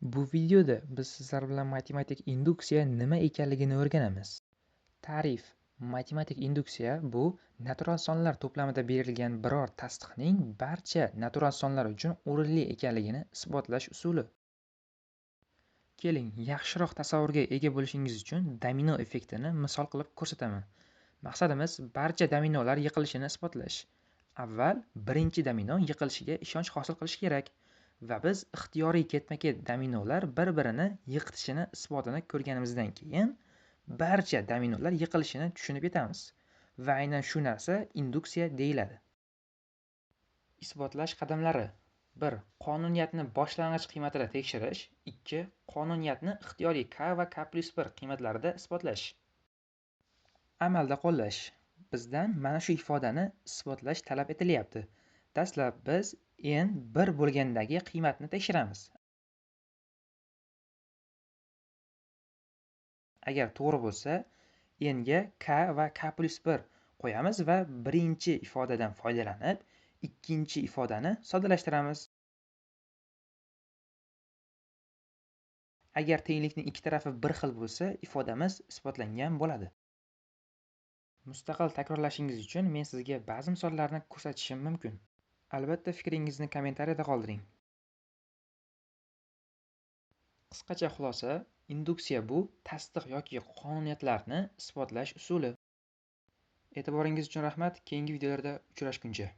Bu videoda biz sizlar bilan matematik induksiya nima ekanligini o'rganamiz. Ta'rif: matematik induksiya bu natural sonlar to'plamida berilgan biror tasdiqning barcha natural sonlar uchun o'rinli ekanligini isbotlash usuli. Keling, yaxshiroq tasavvurga ega bo'lishingiz uchun domino effektini misol qilib ko'rsataman. Maqsadimiz barcha dominolar yiqilishini isbotlash. Avval birinchi domino yiqilishiga ishonch hosil qilish kerak va biz ixtiyoriy ketma-ket dominolar bir-birini yiqitishini isbotini ko'rganimizdan keyin barcha dominolar yiqilishini tushunib yetamiz va aynan shu narsa induksiya deyiladi. Isbotlash qadamlari: 1. Qonuniyatni boshlang'ich qiymatida tekshirish. 2. Qonuniyatni ixtiyoriy k va k+1 qiymatlarida isbotlash. Amalda qo'llash: bizdan mana shu ifodani isbotlash talab etilyapti. Dastlab biz n 1 bo'lgandagi qiymatni tekshiramiz. Agar to'g'ri bo'lsa, n ga k va k+1 qo'yamiz va birinchi ifodadan foydalanib, ikkinchi ifodani soddalashtiramiz. Agar tenglikning ikki tarafi bir xil bo'lsa, ifodamiz isbotlangan bo'ladi. Mustaqil takrorlashingiz uchun men sizga ba'zi misollarni ko'rsatishim mumkin. Albatta, fikringizni kommentariyada qoldiring. Qisqacha xulosa: induksiya bu tasdiq yoki qonuniyatlarni isbotlash usuli. E'tiboringiz uchun rahmat. Keyingi videolarda uchrashguncha.